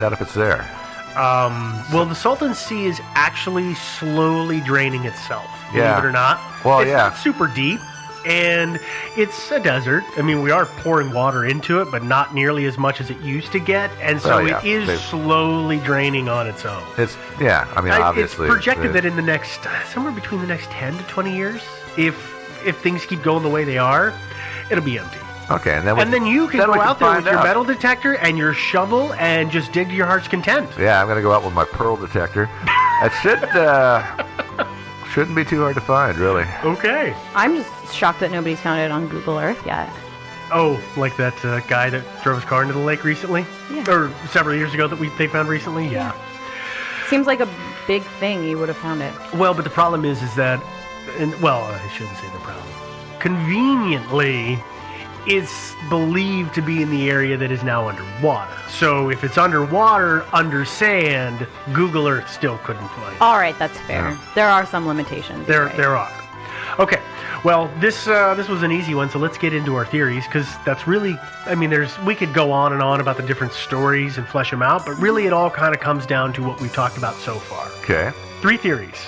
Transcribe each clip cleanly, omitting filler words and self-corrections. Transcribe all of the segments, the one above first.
That if it's there. Well, the Salton Sea is actually slowly draining itself, believe Yeah. it or not. Well, it's yeah. not super deep, and it's a desert. I mean, we are pouring water into it, but not nearly as much as it used to get, and so Well, yeah. it is slowly draining on its own. It's I mean, obviously it's projected that in the next somewhere between the next 10 to 20 years, if things keep going the way they are, it'll be empty. Okay, and then you can go out there with your out. metal detector and your shovel and just dig to your heart's content. Yeah, I'm going to go out with my pearl detector. That shouldn't be too hard to find, really. Okay. I'm just shocked that nobody's found it on Google Earth yet. Oh, like that guy that drove his car into the lake recently? Yeah. Or several years ago that they found recently? Yeah. Seems like a big thing. You would have found it. Well, but the problem is that, I shouldn't say the problem. Conveniently, it's believed to be in the area that is now underwater. So if it's underwater, under sand, Google Earth still couldn't find it. All right, that's fair. Yeah. There are some limitations. There right. are. Okay. Well, this was an easy one, so let's get into our theories, because that's really, I mean, we could go on and on about the different stories and flesh them out, but really it all kind of comes down to what we've talked about so far. Okay. 3 theories.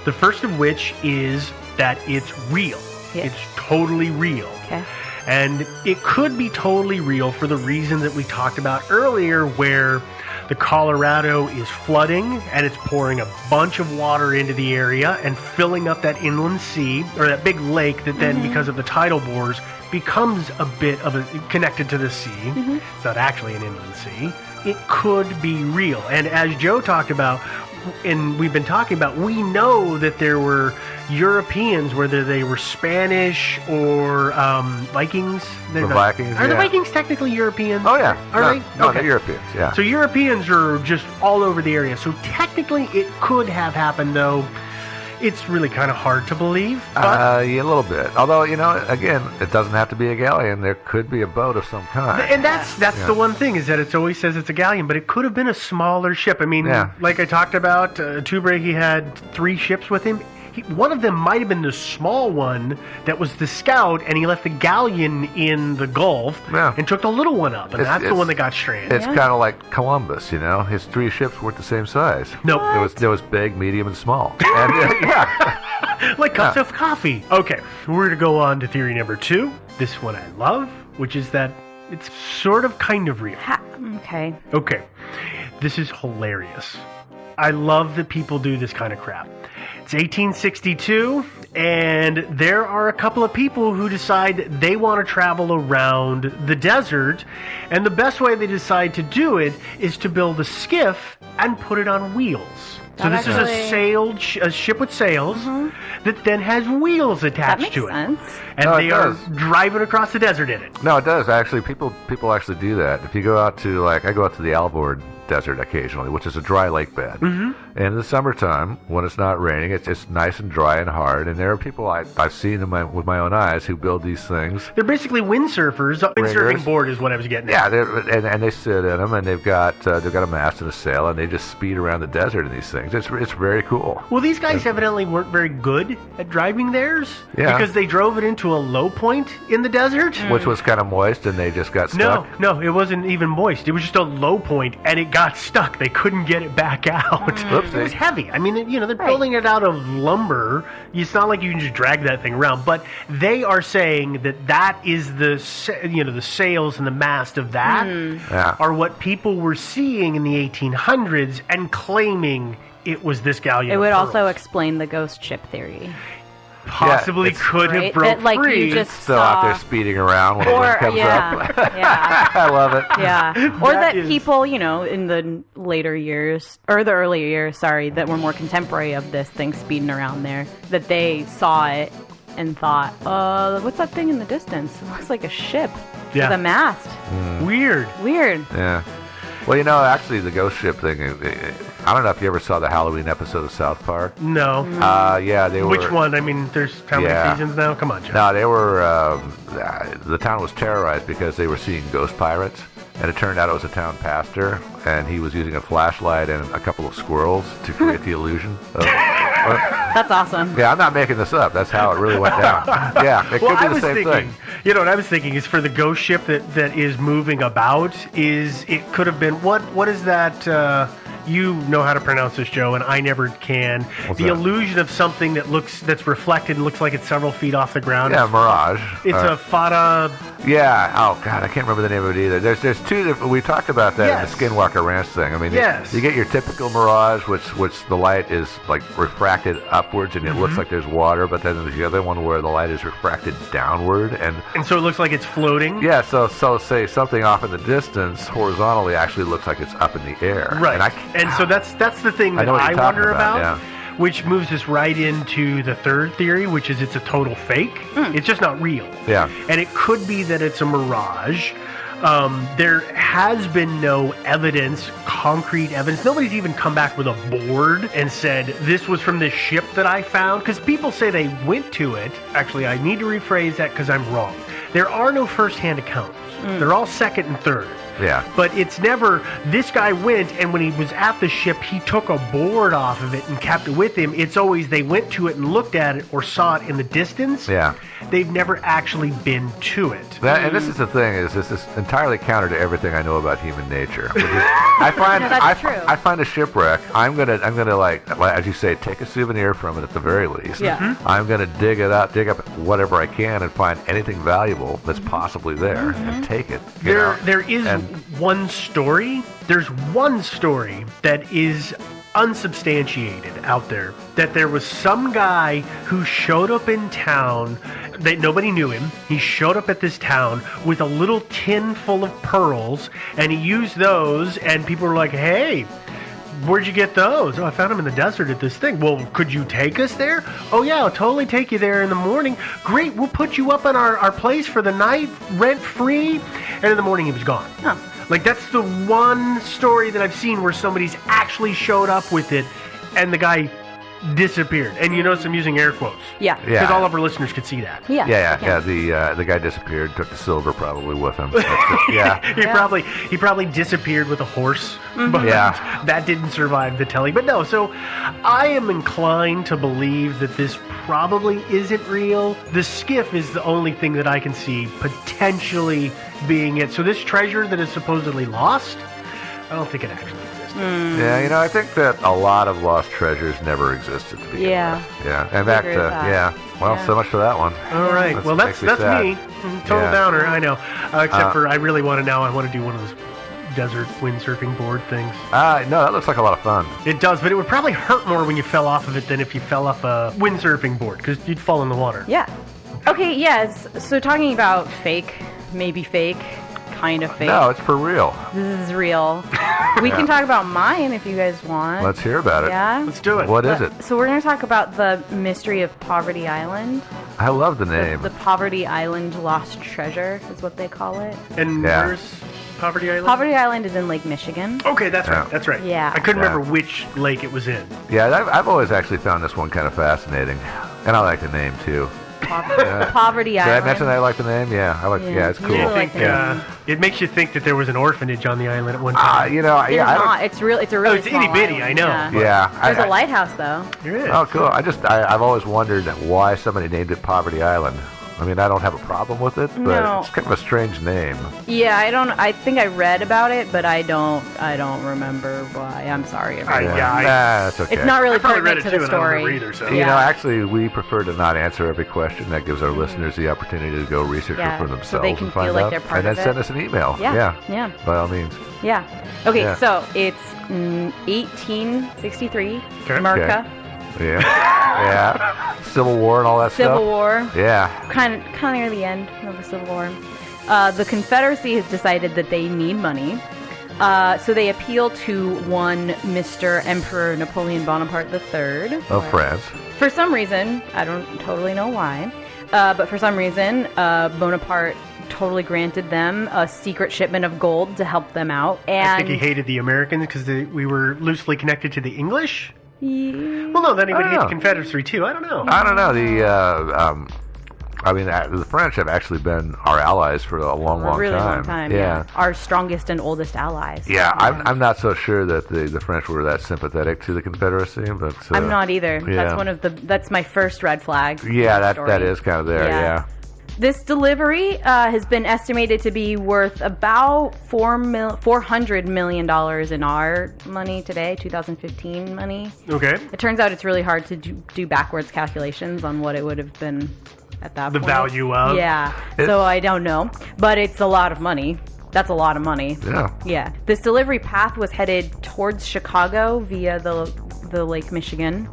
The first of which is that it's real. Yes. It's totally real. Okay. And it could be totally real for the reason that we talked about earlier, where the Colorado is flooding and it's pouring a bunch of water into the area and filling up that inland sea, or that big lake that then, because of the tidal bores, becomes a bit of connected to the sea. It's not actually an inland sea. It could be real. And as Joe talked about, and we've been talking about, we know that there were Europeans, whether they were Spanish or Vikings. The Vikings, Are the yeah. Vikings technically European? Oh, yeah. Are they? No, Okay. they're Europeans, yeah. So Europeans are just all over the area. So technically it could have happened, though it's really kind of hard to believe. But Yeah, a little bit. Although, again, it doesn't have to be a galleon. There could be a boat of some kind. and that's the one thing, is that it always says it's a galleon, but it could have been a smaller ship. I mean, Yeah. like I talked about, Toubre, he had 3 ships with him. One of them might have been the small one that was the Scout, and he left the galleon in the Gulf and took the little one up, and that's the one that got stranded. It's kind of like Columbus, His 3 ships weren't the same size. Nope. There was big, medium, and small. And, yeah. Like cups of coffee. Okay, we're going to go on to theory number 2. This one I love, which is that it's sort of kind of real. Okay. Okay, this is hilarious. I love that people do this kind of crap. It's 1862, and there are a couple of people who decide they want to travel around the desert, and the best way they decide to do it is to build a skiff and put it on wheels. So this is a ship with sails that then has wheels attached to it. That makes sense. And No, it they are does. driving across the desert in it. No, it does, actually. People actually do that. If you go out to, I go out to the Alvord Desert occasionally, which is a dry lake bed. And in the summertime, when it's not raining, it's nice and dry and hard. And there are people I've seen with my own eyes who build these things. They're basically windsurfers. Windsurfing board is what I was getting at. Yeah, and they sit in them, and they've got a mast and a sail, and they just speed around the desert in these things. It's very cool. Well, these guys evidently weren't very good at driving theirs. Yeah. Because they drove it into a low point in the desert. Which was kind of moist, and they just got stuck. No, it wasn't even moist. It was just a low point, and it got stuck. They couldn't get it back out. Oopsie. It was heavy. I mean, they're building it out of lumber. It's not like you can just drag that thing around. But they are saying that is the sails and the mast of that are what people were seeing in the 1800s and claiming it was this galleon. It of would pearls. also explain the ghost ship theory. Possibly could have Right? broke That, like, free. you just Still out there speeding around when the wind comes up. yeah. I love it. Yeah. Or that is- people, in the later years, or the earlier years, that were more contemporary of this thing speeding around there, that they saw it and thought, what's that thing in the distance? It looks like a ship Yeah. with a mast. Weird. Weird. Yeah. Well, actually, the ghost ship thing, I don't know if you ever saw the Halloween episode of South Park. No. Yeah, they were... Which one? I mean, there's how many Yeah. seasons now? Come on, John. No, they were... the town was terrorized because they were seeing ghost pirates. And it turned out it was a town pastor, and he was using a flashlight and a couple of squirrels to create the illusion of That's awesome. Yeah, I'm not making this up. That's how it really went down. Yeah, it Well, could I be was the same thinking, thing. you know what I was thinking is for the ghost ship that is moving about, it could have been, what is that, you know how to pronounce this, Joe, and I never can. What's the that? illusion of something that's reflected and looks like it's several feet off the ground. Yeah, Mirage. It's a Fata. Yeah. Oh God, I can't remember the name of it either. There's two different. We talked about that Yes. in the Skinwalker Ranch thing. I mean, Yes. you get your typical Mirage, which the light is like refracted upwards and it looks like there's water, but then there's the other one where the light is refracted downward And so it looks like it's floating. yeah. So say something off in the distance horizontally actually looks like it's up in the air. Right. And And so that's the thing I that know what I you're talking wonder about, about, which moves us right into the third theory, which is it's a total fake. It's just not real. Yeah. And it could be that it's a mirage. There has been no evidence, concrete evidence. Nobody's even come back with a board and said, this was from this ship that I found. Because people say they went to it. Actually, I need to rephrase that because I'm wrong. There are no first-hand accounts. They're all second and third. Yeah. But it's never, this guy went, and when he was at the ship, he took a board off of it and kept it with him. It's always they went to it and looked at it or saw it in the distance. Yeah. They've never actually been to it. And this is the thing: is this is entirely counter to everything I know about human nature. Which is, I find No, that's true. I find a shipwreck. I'm gonna like as you say, take a souvenir from it at the very least. Yeah. I'm gonna dig up whatever I can and find anything valuable that's possibly there and take it. you know? There is And- one story. There's one story that is unsubstantiated out there, that there was some guy who showed up in town, that nobody knew him. He showed up at this town with a little tin full of pearls, and he used those, and people were like, hey, where'd you get those? Oh, I found them in the desert at this thing. Well, could you take us there? Oh, yeah, I'll totally take you there in the morning. Great, we'll put you up in our place for the night, rent free. And in the morning, he was gone. Huh. Like, that's the one story that I've seen where somebody's actually showed up with it, and the guy disappeared. And you notice I'm using air quotes. Yeah. Yeah. Because all of our listeners could see that. Yeah. Yeah. The guy disappeared, took the silver probably with him. Yeah. He probably disappeared with a horse. But Yeah. that didn't survive the telling. But no, so I am inclined to believe that this probably isn't real. The skiff is the only thing that I can see potentially being it. So this treasure that is supposedly lost, I don't think it actually exists. Yeah, you know, I think that a lot of lost treasures never existed to begin Yeah. with. Yeah, and back to agree with that. yeah. Well, Yeah. so much for that one. All right. That's- Well, that's makes me sad. me. Total Yeah. downer, I know. Except for I really want to now. I want to do one of those desert windsurfing board things. No, that looks like a lot of fun. It does, but it would probably hurt more when you fell off of it than if you fell off a windsurfing board because you'd fall in the water. Yeah. Okay, yes. So talking about fake, maybe fake, kind of fake. No, it's for real. This is real. We can talk about mine if you guys want. Let's hear about it. Yeah. Let's do it. What is it? So we're going to talk about the mystery of Poverty Island. I love the name. The Poverty Island Lost Treasure is what they call it. And Yeah. where's Poverty Island? Poverty Island is in Lake Michigan. Okay, that's Yeah. right. That's right. Yeah. I couldn't Yeah. remember which lake it was in. Yeah, I've always actually found this one kind of fascinating, and I like the name too. Poverty Did Island. I mention I like the name? Yeah, I like. Yeah. Yeah, it's You cool. really I like think the name. it makes you think that there was an orphanage on the island at one time. You know, It's yeah, I don't- not. It's real. It's a really it's small itty-bitty, island, I know. Yeah. yeah. There's a lighthouse though. There is. Oh, cool. I've always wondered why somebody named it Poverty Island. I mean, I don't have a problem with it, but No. it's kind of a strange name. Yeah, I don't. I think I read about it, but I don't remember why. I'm sorry. everyone. Yeah, I- That's okay. It's not really I probably read pertinent it to too, the and I don't story. remember either, so. You Yeah. know, actually, we prefer to not answer every question. That gives our listeners the opportunity to go research Yeah, it for so themselves they can and find feel like out, they're part and then of it. send us an email. Yeah, yeah. By all means. Yeah. Okay, Yeah. so it's 1863, Okay. America, Yeah. Yeah. Civil War and all that Civil stuff. War, Yeah. kind of near the end of the Civil War. The Confederacy has decided that they need money, so they appeal to one Mr. Emperor Napoleon Bonaparte III. Of France. For some reason, I don't totally know why, but for some reason, Bonaparte totally granted them a secret shipment of gold to help them out. And I think he hated the Americans because we were loosely connected to the English. Yeah. Well, no, then he would I don't hate the know. Confederacy too. I don't know. I don't know. I mean, the French have actually been our allies for a long, A long really time. long time. Yeah. Our strongest and oldest allies. Yeah, I'm not so sure that the French were that sympathetic to the Confederacy, but I'm not either. Yeah. That's my first red flag. Yeah, that story. is kind of there. Yeah. This delivery has been estimated to be worth about $400 million in our money today, 2015 money. Okay. It turns out it's really hard to do backwards calculations on what it would have been at that point. The value of. Yeah. So I don't know, but it's a lot of money. That's a lot of money. Yeah. Yeah. This delivery path was headed towards Chicago via the Lake Michigan.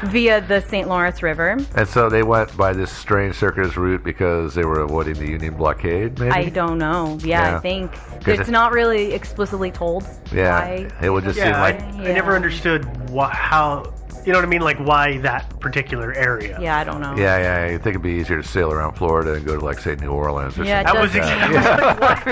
Via the St. Lawrence River. And so they went by this strange circuitous route because they were avoiding the Union blockade, maybe? I don't know. Yeah. I think it's not really explicitly told. Yeah, why. it would just seem like... I never understood how... You know what I mean? Like, why that particular area? Yeah, I don't know. Yeah. You think it'd be easier to sail around Florida and go to, like, say, New Orleans or Yeah, something.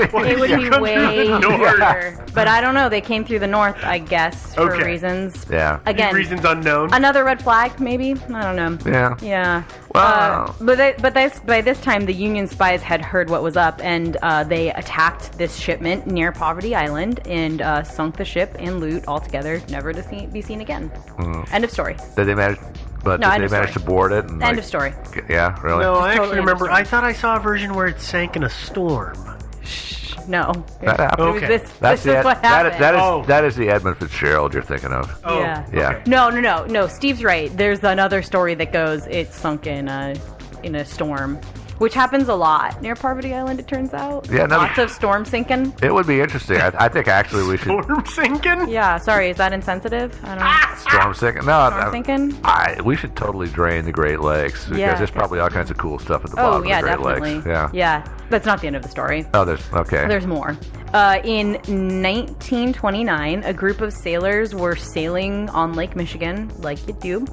it would be way easier. But I don't know. They came through the north, I guess, for reasons. Yeah. Again, reasons unknown. Another red flag, maybe? I don't know. Yeah. Yeah. Well, by this time, the Union spies had heard what was up, and they attacked this shipment near Poverty Island and sunk the ship and loot altogether, never to be seen again. End of story. Did they manage? But No, did end they of manage story. to board it? And, End of story. Yeah, really? No, I totally actually remember. understand. I thought I saw a version where it sank in a storm. No. That happened. Okay. This is what happened. That is the Edmund Fitzgerald you're thinking of. Oh, Yeah. Yeah. okay. No. Steve's right. There's another story that goes it sunk in a storm, which happens a lot near Poverty Island. It turns out. Yeah, no, Lots of storm sinking. It would be interesting. I think actually we should... Storm sinking? Yeah. Sorry, is that insensitive? I don't know. Storm sinking? No, Storm sinking? we should totally drain the Great Lakes because Yeah. there's probably all kinds of cool stuff at the Oh bottom yeah, of the Great definitely. Lakes. Yeah. Yeah. That's not the end of the story. Oh, there's more. In 1929, a group of sailors were sailing on Lake Michigan, like you do,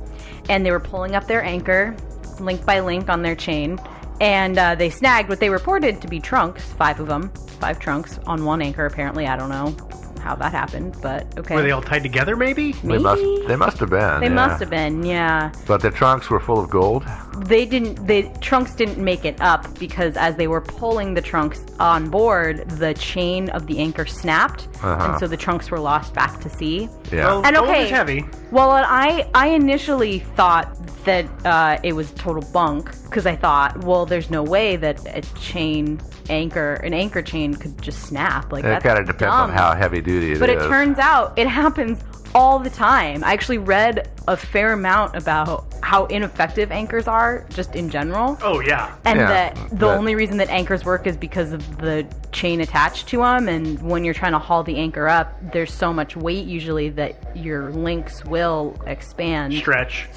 and they were pulling up their anchor, link by link on their chain, and they snagged what they reported to be trunks, 5 of them, 5 trunks on one anchor. Apparently, I don't know how that happened, but okay. Were they all tied together, maybe? Maybe? They must have been. They yeah. must have been, yeah. But the trunks were full of gold. The trunks didn't make it up because as they were pulling the trunks on board, the chain of the anchor snapped, and so the trunks were lost back to sea. Yeah. Well, And gold okay, is heavy. Well, I initially thought that it was total bunk because I thought, well, there's no way that an anchor chain could just snap. Like It that's kind of depends dumb. on how heavy duty it is. But it turns out it happens all the time. I actually read a fair amount about how ineffective anchors are just in general. Oh, yeah. And Yeah, that the but- only reason that anchors work is because of the chain attached to them. And when you're trying to haul the anchor up, there's so much weight usually that your links will expand, stretch,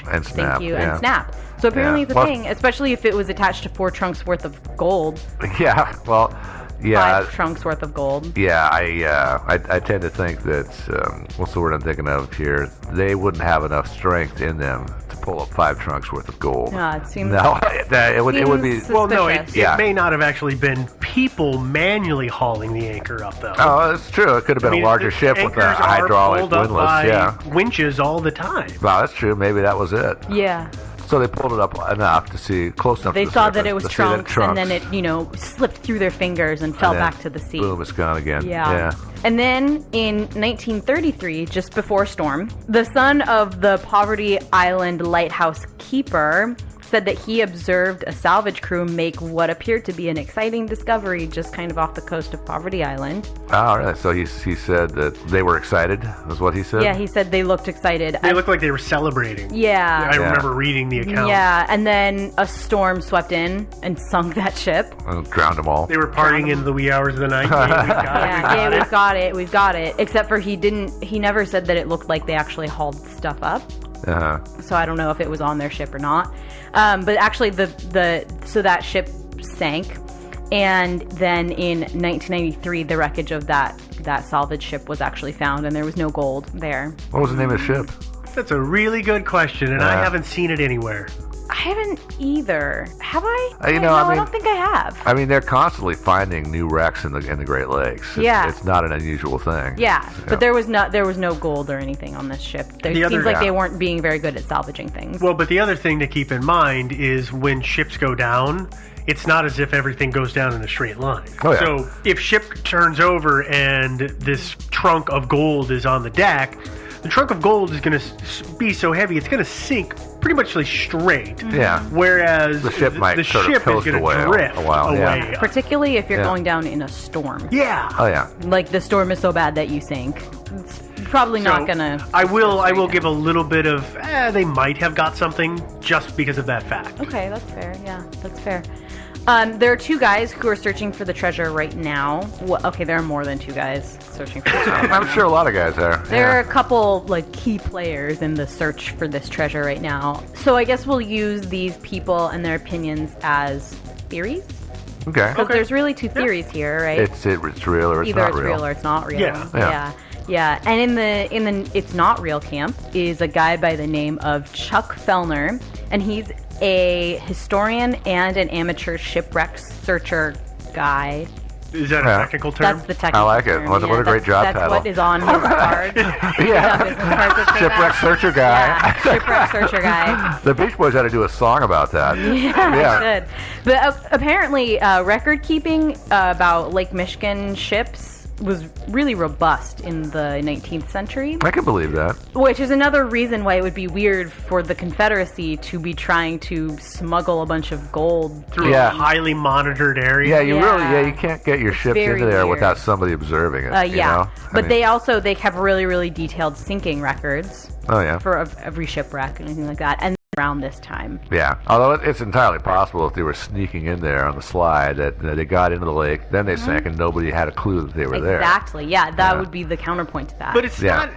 And snap, thank you, yeah. and snap. So apparently Yeah. it's a Well- thing, especially if it was attached to 4 trunks worth of gold, Yeah. Well. Yeah. 5 trunks worth of gold. Yeah, I tend to think that what's the word I'm thinking of here? They wouldn't have enough strength in them to pull up 5 trunks worth of gold. Yeah, it seems. No, it would be. seems Well, no, suspicious. it Yeah. may not have actually been people manually hauling the anchor up, though. Oh, that's true. It could have been I mean, a larger the ship with a anchors are hydraulic pulled up windlass. by Yeah. winches all the time. Well, that's true. Maybe that was it. Yeah. So they pulled it up enough to see close enough. They to the saw surface that it was to see that trunks, and then it, slipped through their fingers and fell and then back to the sea. Boom! It's gone again. Yeah. And then in 1933, just before storm, the son of the Poverty Island lighthouse keeper said that he observed a salvage crew make what appeared to be an exciting discovery just kind of off the coast of Poverty Island. Oh, really? So he said that they were excited, is what he said? Yeah, he said they looked excited. They looked like they were celebrating. Yeah. I remember reading the account. Yeah, and then a storm swept in and sunk that ship. Drowned them all. They were partying in the wee hours of the night. Yeah, We've got it. Except for he never said that it looked like they actually hauled stuff up. Uh-huh. So I don't know if it was on their ship or not. But actually, so that ship sank, and then in 1993, the wreckage of that salvage ship was actually found, and there was no gold there. What was the name of the ship? That's a really good question, and I haven't seen it anywhere. haven't either. Have I? You know, no, I mean- I don't think I have. I mean, they're constantly finding new wrecks in the Great Lakes. It's not an unusual thing. Yeah, but there was no gold or anything on this ship. It seems like they weren't being very good at salvaging things. Well, but the other thing to keep in mind is when ships go down, it's not as if everything goes down in a straight line. Oh, yeah. So if ship turns over and this trunk of gold is on the deck, the trunk of gold is going to be so heavy it's going to sink pretty much straight. Yeah. Whereas The ship might the sort of ship is coast going away to drift a while, yeah. away. Particularly if you're Yeah. going down in a storm. Yeah. Oh, yeah. Like the storm is so bad that you sink. It's probably not So, gonna. I will give a little bit of they might have got something just because of that fact. Okay, that's fair. Yeah, that's fair. There are two guys who are searching for the treasure right now. Well, okay, there are more than two guys searching for the treasure. I'm sure a lot of guys are. There are a couple key players in the search for this treasure right now. So I guess we'll use these people and their opinions as theories. Okay. Because there's really two theories here, right? It's real or it's Either not it's real. real or it's not real. Yeah. Yeah. And in the it's not real camp is a guy by the name of Chuck Fellner, and he's a historian and an amateur shipwreck searcher guy. Is that a technical term? That's the technical I like it. term. What a great job That's title. what is on his card. Yeah. Shipwreck searcher guy. Yeah, shipwreck searcher guy. The Beach Boys had to do a song about that. Yeah, they should. But apparently, record keeping about Lake Michigan ships was really robust in the 19th century. I can believe that. Which is another reason why it would be weird for the Confederacy to be trying to smuggle a bunch of gold through a highly monitored area. Yeah, you can't get your ships very into there weird. without somebody observing it. You know? But they have really, really detailed sinking records. Oh, yeah. For every shipwreck and anything like that. And around this time. Yeah, although it's entirely possible if they were sneaking in there on the slide that they got into the lake, then they sank, and nobody had a clue that they were there. Exactly. Yeah, that would be the counterpoint to that. But it's not.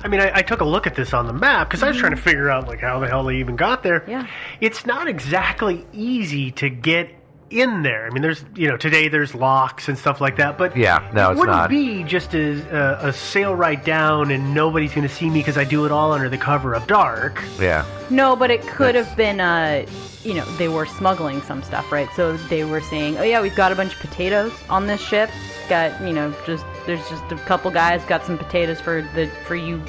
I mean, I took a look at this on the map because I was trying to figure out how the hell they even got there. Yeah. It's not exactly easy to get in there. I mean, there's today there's locks and stuff like that, but it wouldn't be just a sail right down and nobody's going to see me because I do it all under the cover of dark. Yeah. No, but it could have been they were smuggling some stuff, right? So they were saying, oh yeah, we've got a bunch of potatoes on this ship. Got there's just a couple guys got some potatoes for you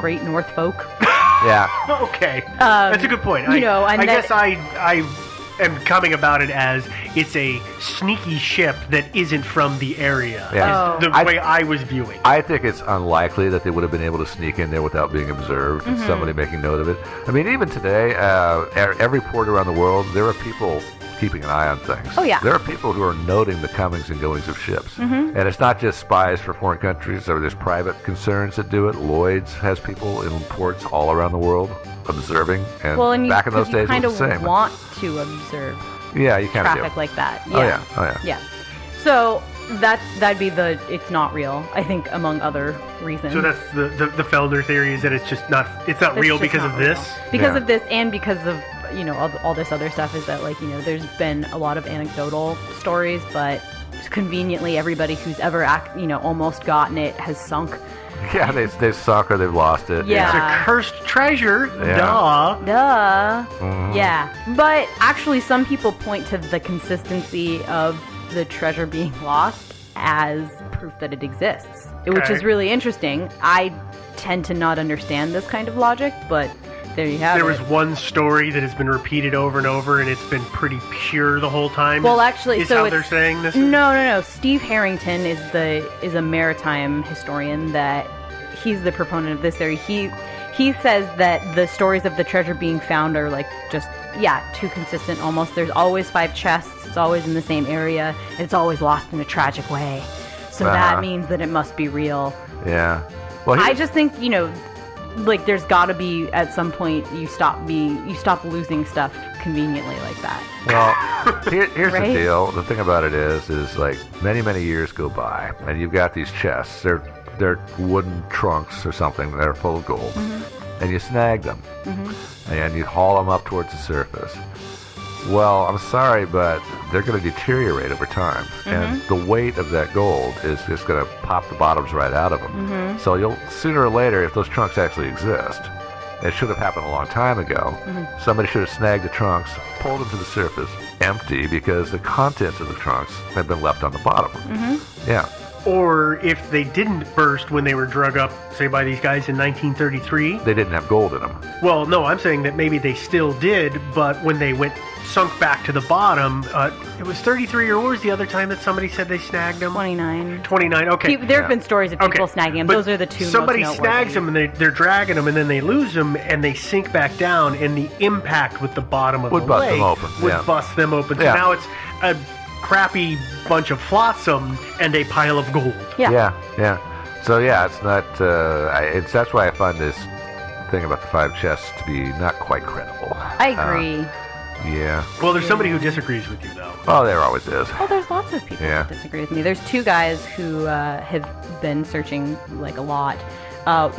great North folk. Yeah. Okay. That's a good point. I guess I am coming about it as it's a sneaky ship that isn't from the area. Yeah. The way I was viewing. I think it's unlikely that they would have been able to sneak in there without being observed and somebody making note of it. I mean, even today, every port around the world, there are people keeping an eye on things. Oh, yeah. There are people who are noting the comings and goings of ships. And it's not just spies for foreign countries. There's private concerns that do it. Lloyd's has people in ports all around the world observing. And back in those days, it was the same. You want to observe Yeah, you kind of do. traffic like that. Oh, yeah. Oh, yeah. Yeah. So that'd be it's not real, I think, among other reasons. So that's the Felder theory is that it's not real because of this? Because of this and because of all this other stuff is that there's been a lot of anecdotal stories, but conveniently everybody who's ever almost gotten it has sunk. Yeah, they've sunk or they've lost it. Yeah. It's a cursed treasure. Yeah. Duh. Mhm. Yeah. But actually some people point to the consistency of the treasure being lost as proof that it exists, which is really interesting. I tend to not understand this kind of logic, but there you have it. There was one story that has been repeated over and over, and it's been pretty pure the whole time. Well, actually, is so how it's, they're saying this. No. Steve Harrington is a maritime historian that he's the proponent of this theory. He says that the stories of the treasure being found are too consistent almost. There's always 5 chests. It's always in the same area. And it's always lost in a tragic way. So that means that it must be real. Yeah. Well, I just think there's got to be at some point you stop losing stuff conveniently like that. Well, here's Right? the deal. The thing about it is many years go by, and you've got these chests. They're wooden trunks or something that are full of gold, and you snag them, and you haul them up towards the surface. Well, I'm sorry, but they're going to deteriorate over time, and the weight of that gold is just going to pop the bottoms right out of them. So you'll sooner or later, if those trunks actually exist, It should have happened a long time ago. Somebody should have snagged the trunks, pulled them to the surface, empty, because the contents of the trunks had been left on the bottom. Yeah. Or if they didn't burst when they were drug up, say, by these guys in 1933. They didn't have gold in them. Well, no, I'm saying that maybe they still did, but when they sunk back to the bottom, it was 33, or what was the other time that somebody said they snagged them? 29. 29, okay. There have been stories of people Okay, snagging them. but Those are the two somebody most snags them and they're dragging them, and then they lose them and they sink back down, and the impact with the bottom of Would the bust lake them open, would yeah. bust them open. So Yeah. now it's a crappy bunch of flotsam and a pile of gold. Yeah. Yeah. So yeah, it's not. That's why I find this thing about the 5 chests to be not quite credible. I agree. Yeah. Well, there's somebody who disagrees with you, though. Oh, there always is. Oh, there's lots of people Yeah. that disagree with me. There's 2 guys who have been searching like a lot.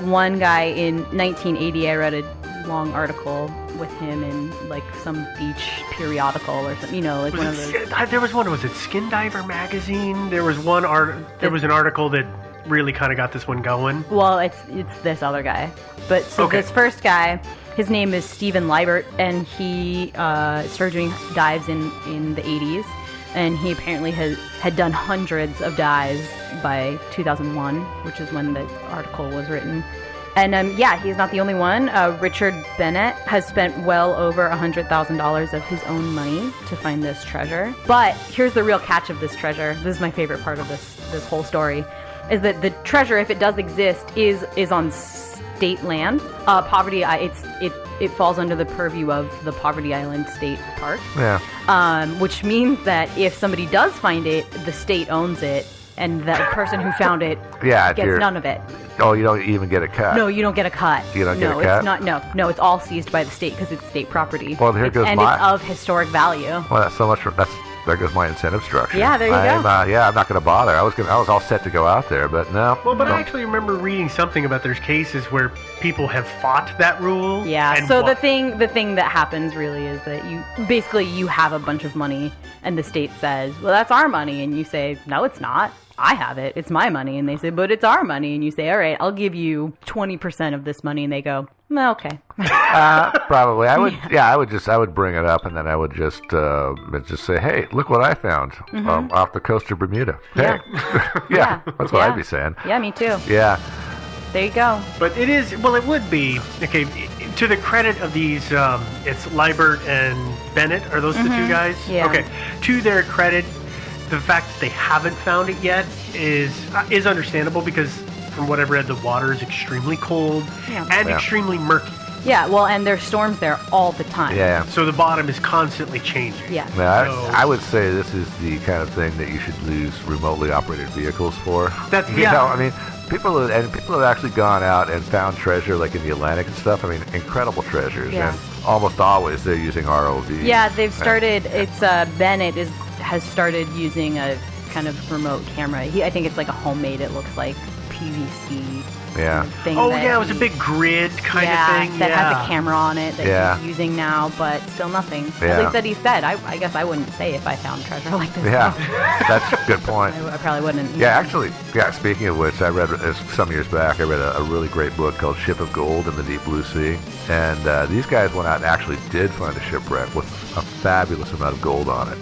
One guy in 1980, I read a long article with him in like some beach periodical or something. You know, like one of those. There was one. Was it Skin Diver magazine? There was one There was an article that really kind of got this one going. Well, it's this other guy. But so Okay. this first guy, his name is Stephen Liebert, and he started doing dives in the 80s. And he apparently had done hundreds of dives by 2001, which is when the article was written. And yeah, he's not the only one. Richard Bennett has spent well over $100,000 of his own money to find this treasure. But here's the real catch of this treasure. This is my favorite part of this whole story, is that the treasure, if it does exist, is on state land. Poverty, it falls under the purview of the Poverty Island State Park. Yeah. Which means that if somebody does find it, the state owns it, and that person who found it Yeah. if gets you're- none of it. Oh, you don't even get a cut. No, you don't get a cut. You don't get no, a cut? It's not, no, it's all seized by the state because it's state property. Well, here goes and my- it's of historic value. Well, that's so much. There goes my incentive structure. Yeah, there you go. I'm not going to bother. I was all set to go out there, but no. Well, but I don't. actually remember reading something about there's cases where people have fought that rule. Yeah. and So won. the thing that happens really is that you have a bunch of money, and the state says, "Well, that's our money," and you say, "No, it's not. I have it. It's my money." And they say, "But it's our money." And you say, "All right, I'll give you 20% of this money." And they go, "Well, okay." Probably. I would. Yeah, I would bring it up, and then I would just say, "Hey, look what I found off the coast of Bermuda." Hey. Yeah, that's what Yeah. I'd be saying. Yeah, me too. Yeah. There you go. But it is, well, it would be, okay, to the credit of these, it's Liebert and Bennett, are those the 2 guys? Yeah. Okay, to their credit, the fact that they haven't found it yet is understandable, because from what I've read, the water is extremely cold and Yeah. extremely murky. Yeah, well, and there's storms there all the time. Yeah. So the bottom is constantly changing. Yeah. Now, So- I would say this is the kind of thing that you should lose remotely operated vehicles for. That's- you yeah. know, I mean, people have actually gone out and found treasure, like in the Atlantic and stuff. I mean, incredible treasures, Yeah. and almost always they're using ROV. Yeah, they've started. It's Bennett has started using a kind of remote camera. I think it's like a homemade. It looks like PVC Yeah. thing. Oh, that yeah, it was a he- big grid kind yeah, of thing. that yeah. has a camera on it that Yeah. he's using now, but still nothing. Yeah. At least that he said. I guess I wouldn't say if I found treasure like this. Yeah, that's a good point. I probably wouldn't. Yeah, actually, speaking of which, I read some years back, I read a really great book called Ship of Gold in the Deep Blue Sea. And these guys went out and actually did find a shipwreck with a fabulous amount of gold on it.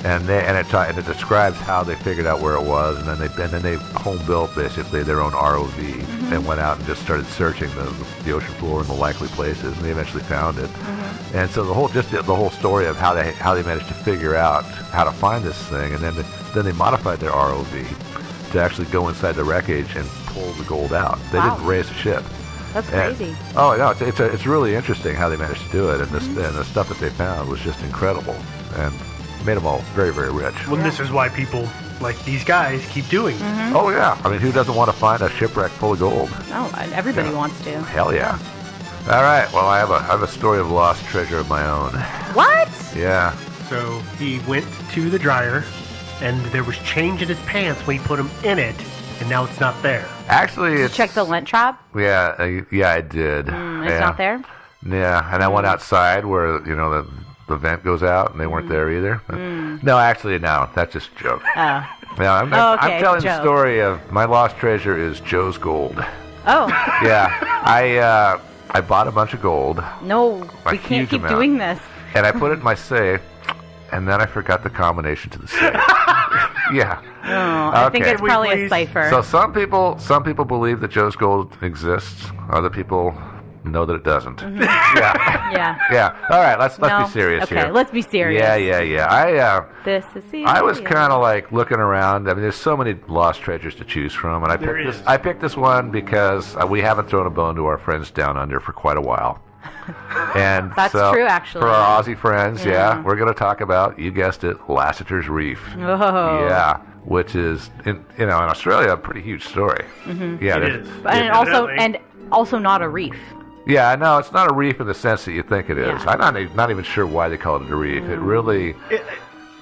And it describes how they figured out where it was, and then they home built basically their own ROV and went out and just started searching the ocean floor and the likely places, and they eventually found it. And so the whole story of how they managed to figure out how to find this thing, and then they modified their ROV to actually go inside the wreckage and pull the gold out. They Wow. didn't raise the ship. That's And- crazy. oh no, it's really interesting how they managed to do it, and the stuff that they found was just incredible, and made them all very, very rich. Well, this is why people like these guys keep doing it. Oh yeah, I mean, who doesn't want to find a shipwreck full of gold? Oh, everybody Yeah. wants to. Hell yeah! All right, well, I have a story of lost treasure of my own. What? Yeah, So he went to the dryer, and there was change in his pants when he put them in it, and now it's not there. actually, Did you it's check the lint trap? yeah, I did. It's yeah. not there. Yeah, and I went outside where the vent goes out, and they weren't there either. No, actually, no, that's just a joke. Oh. No, I'm Okay, telling the joke. story of my lost treasure is Joe's gold. Oh. Yeah, I bought a bunch of gold, No, A we can't huge keep amount. doing this. and I put it in my safe, and then I forgot the combination to the safe. Yeah. Oh, I think Okay. it's probably a Please. cipher. So some people believe that Joe's Gold exists. Other people know that it doesn't. Yeah. yeah. Yeah. All right. Let's No? be serious okay, here. let's be serious. Yeah. This is serious. I was kind of like looking around. I mean, there's so many lost treasures to choose from, and There is. I picked this one because we haven't thrown a bone to our friends down under for quite a while. And That's so, true, actually. For our Aussie friends, Yeah. we're going to talk about, you guessed it, Lassiter's Reef. Oh. Yeah, which is in Australia a pretty huge story. Mm-hmm. Yeah, It there's- is. And also not a reef. Yeah, no, it's not a reef in the sense that you think it is. Yeah. I'm not even sure why they call it a reef. It really,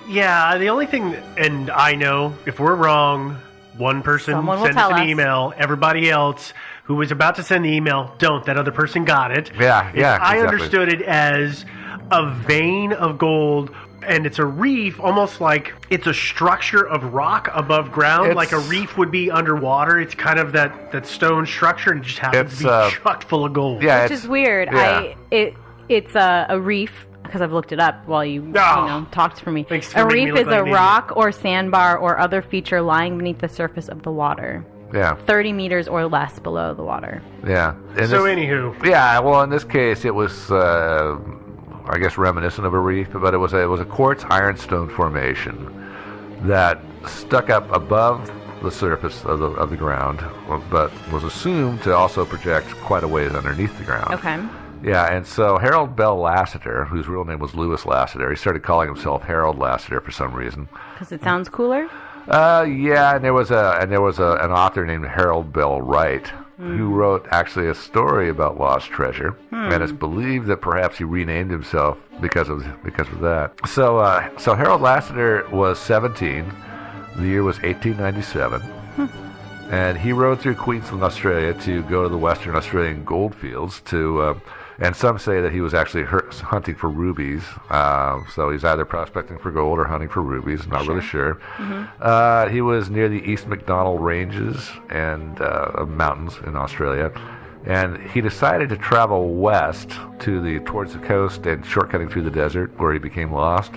Yeah, the only thing, and I know if we're wrong, one person Someone will send us tell an us. email. Everybody else who was about to send the email, don't. That other person got it. Yeah, yeah, I exactly. understood it as a vein of gold, and it's a reef, almost like it's a structure of rock above ground, like a It's- reef would be underwater. It's kind of that stone structure, and it just happens to It's, be chocked full of gold. yeah, Which it's is weird. yeah. It's a reef because I've looked it up while you talked for me. Thanks for A making me reef look is like a an idiot. rock or sandbar or other feature lying beneath the surface of the water, Yeah, 30 meters or less below the water. yeah. And So this- anywho, yeah, well, in this case, it was, I guess, reminiscent of a reef, but it was a quartz ironstone formation that stuck up above the surface of the ground, but was assumed to also project quite a ways underneath the ground. Okay. Yeah, and so Harold Bell Lassiter, whose real name was Louis Lassiter, he started calling himself Harold Lassiter for some reason. Because it sounds cooler. Yeah, and there was an author named Harold Bell Wright who wrote actually a story about lost treasure, and it's believed that perhaps he renamed himself because of that. So Harold Lassiter was 17. The year was 1897. And he rode through Queensland, Australia, to go to the Western Australian goldfields to. And some say that he was actually hunting for rubies. So he's either prospecting for gold or hunting for rubies. Not really sure. He was near the East McDonnell Ranges and mountains in Australia. And he decided to travel west towards the coast and shortcutting through the desert where he became lost.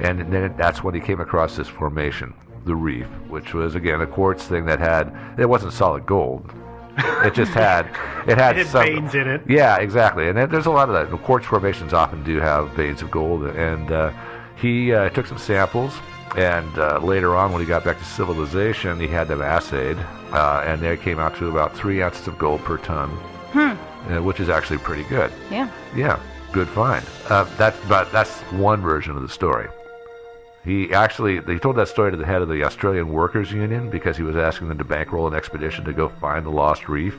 And then that's when he came across this formation, the reef, which was, again, a quartz thing it wasn't solid gold. It just had some veins in it. Yeah, exactly. And there's a lot of that. The quartz formations often do have veins of gold. And he took some samples, and later on, when he got back to civilization, he had them assayed, and they came out to about 3 ounces of gold per ton, which is actually pretty good. Yeah. Yeah, good find. That's one version of the story. He told that story to the head of the Australian Workers Union because he was asking them to bankroll an expedition to go find the lost reef,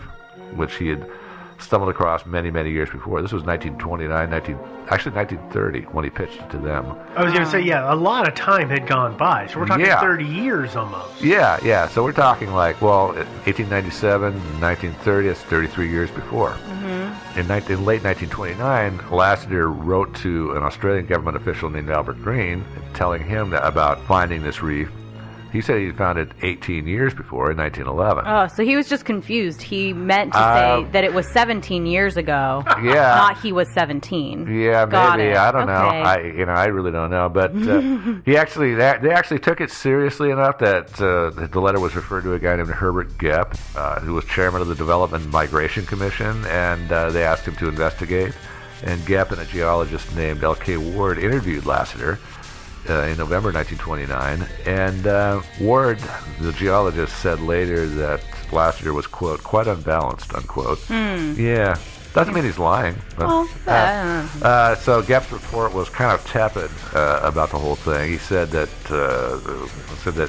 which he had stumbled across many, many years before. This was 1929, 1930 when he pitched it to them. I was going to say, yeah, a lot of time had gone by. So we're talking Yeah. 30 years almost. Yeah. So we're talking 1897, 1930, that's 33 years before. In late 1929, Lassiter wrote to an Australian government official named Albert Green telling him about finding this reef. He said he found it 18 years before, in 1911. Oh, so he was just confused. He meant to say that it was 17 years ago. Yeah. Not he was 17. Yeah, Got maybe. it. I don't know. Okay. I really don't know. But they actually took it seriously enough that the letter was referred to a guy named Herbert Gepp, who was chairman of the Development and Migration Commission, and they asked him to investigate. And Gepp and a geologist named L.K. Ward interviewed Lassiter in November 1929, and Ward, the geologist, said later that Lassiter was, quote, quite unbalanced, unquote. Yeah, doesn't mean he's lying. Well, So Gepp's report was kind of tepid about the whole thing. He said that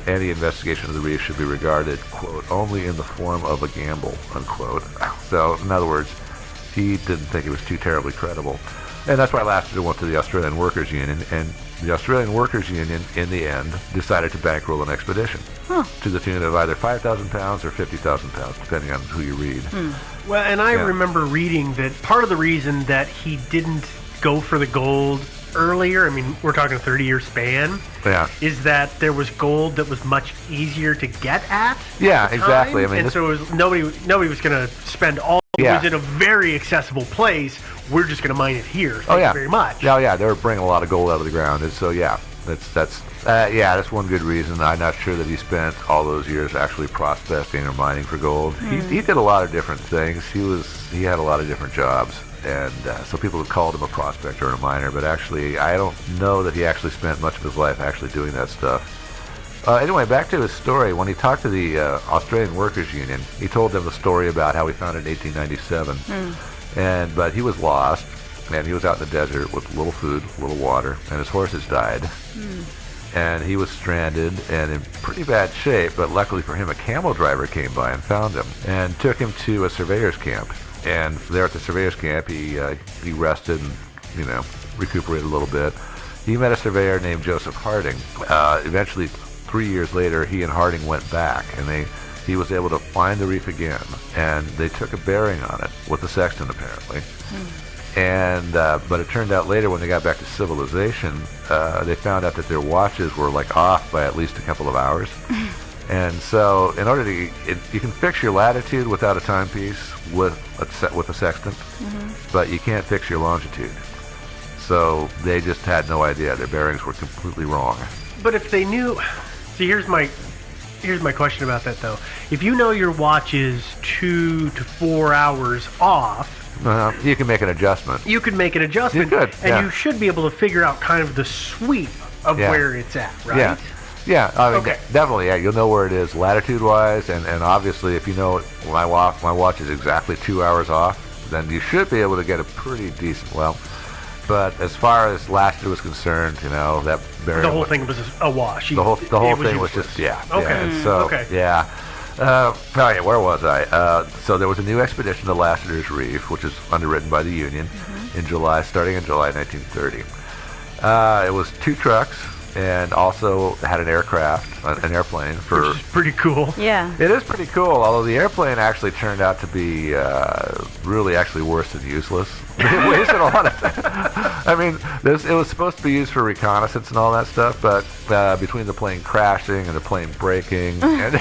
any investigation of the reef should be regarded, quote, only in the form of a gamble, unquote. So, in other words, he didn't think it was too terribly credible. And that's why Lassiter went to the Australian Workers Union, and the Australian Workers Union, in the end, decided to bankroll an expedition to the tune of either £5,000 or £50,000, depending on who you read. Well, and I Yeah. remember reading that part of the reason that he didn't go for the gold earlier, I mean, we're talking a 30-year span, Yeah. is that there was gold that was much easier to get at. Yeah, at the exactly. time, I mean, and this- so it was, nobody was going to spend all It Yeah. was in a very accessible place. We're just going to mine it here. Thank you very much. Yeah, they were bringing a lot of gold out of the ground, and so that's one good reason. I'm not sure that he spent all those years actually prospecting or mining for gold. He did a lot of different things. He had a lot of different jobs, and so people have called him a prospector or a miner, but actually I don't know that he actually spent much of his life actually doing that stuff. Anyway, back to his story. When he talked to the Australian Workers Union, he told them the story about how he found it in 1897. But he was lost, and he was out in the desert with little food, little water, and his horses died. And he was stranded and in pretty bad shape, but luckily for him, a camel driver came by and found him and took him to a surveyor's camp. And there at the surveyor's camp, he rested and, recuperated a little bit. He met a surveyor named Joseph Harding. Eventually, 3 years later, he and Harding went back, and he was able to find the reef again, and they took a bearing on it with the sextant, apparently. But it turned out later when they got back to civilization, they found out that their watches were off by at least a couple of hours. And so in order to, you can fix your latitude without a timepiece with a sextant, but you can't fix your longitude. So they just had no idea. Their bearings were completely wrong. But if they knew, see, here's my question about that though. If you know your watch is 2 to 4 hours off, you can make an adjustment. You could make an adjustment, You could, and you should be able to figure out kind of the sweep of where it's at, right? Yeah. I mean, Okay. definitely. Yeah, you'll know where it is latitude-wise, and obviously, if you know my watch is exactly 2 hours off, then you should be able to get a pretty decent. Well, but as far as latitude was concerned, that bearing. The whole thing was a wash. The whole thing was useless. just Okay. Yeah. So Okay. yeah. Where was I? So there was a new expedition to Lassiter's Reef, which is underwritten by the Union, starting in July 1930. It was 2 trucks and also had an airplane for. Which is pretty cool. Yeah. It is pretty cool, although the airplane actually turned out to be really actually worse than useless. It wasted a lot of time. I mean, it was supposed to be used for reconnaissance and all that stuff, but between the plane crashing and the plane breaking, and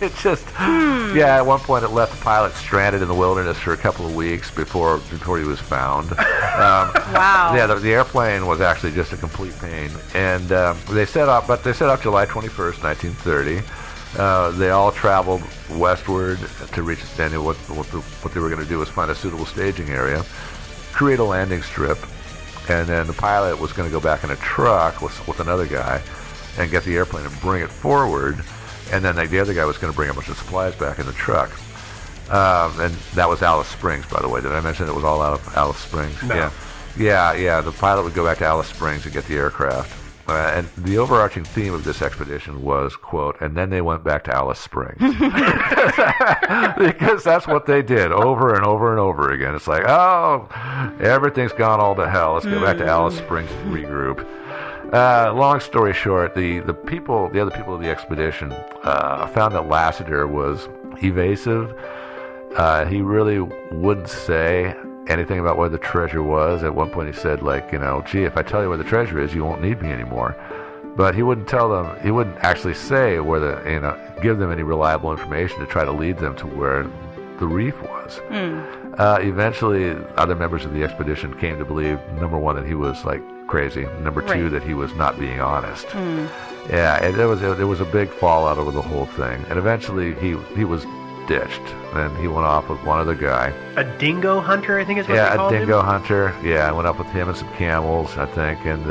it just, at one point it left the pilot stranded in the wilderness for a couple of weeks before he was found. Wow. Yeah, the airplane was actually just a complete pain, and they set up July 21st, 1930. They all traveled westward to reach a standing. What they were going to do was find a suitable staging area, create a landing strip, and then the pilot was going to go back in a truck with another guy and get the airplane and bring it forward, and then the other guy was going to bring a bunch of supplies back in the truck. And that was Alice Springs, by the way. Did I mention it was all out of Alice Springs? No. Yeah. The pilot would go back to Alice Springs and get the aircraft. And the overarching theme of this expedition was, quote, and then they went back to Alice Springs. Because that's what they did over and over and over again. It's like, oh, everything's gone all to hell. Let's go back to Alice Springs and regroup. Long story short, the other people of the expedition found that Lassiter was evasive. He really wouldn't say anything about where the treasure was. At one point he said, gee, if I tell you where the treasure is, you won't need me anymore. But he wouldn't tell them, he wouldn't actually say where give them any reliable information to try to lead them to where the reef was. Eventually, other members of the expedition came to believe, number one, that he was crazy. Number two, that he was not being honest. Yeah, and there was a big fallout over the whole thing. And eventually he was ditched, and he went off with one other guy. A dingo hunter, I think is what they called a dingo him? hunter. Yeah, I went up with him and some camels, I think, and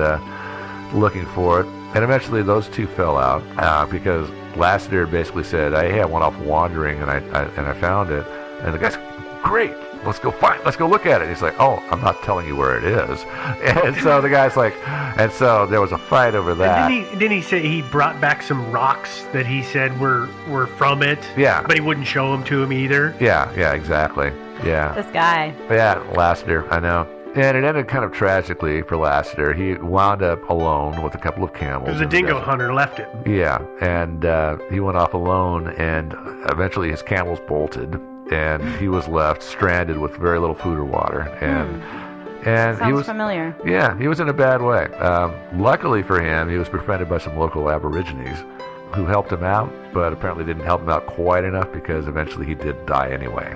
looking for it. And eventually those two fell out because Lassiter basically said, "Hey, I went off wandering and I found it." And the guy's, "Great, let's go look at it." He's like, "Oh, I'm not telling you where it is." And so the guy's like, and so there was a fight over that. And didn't he say he brought back some rocks that he said were from it? Yeah. But he wouldn't show them to him either. Yeah, exactly. Yeah. This guy. Yeah, Lassiter, I know. And it ended kind of tragically for Lassiter. He wound up alone with a couple of camels. It was a in the dingo desert. hunter left it. Yeah, and he went off alone, and eventually his camels bolted, and he was left stranded with very little food or water. And Sounds he was familiar. Yeah, he was in a bad way. Luckily for him, he was befriended by some local Aborigines who helped him out, but apparently didn't help him out quite enough because eventually he did die anyway.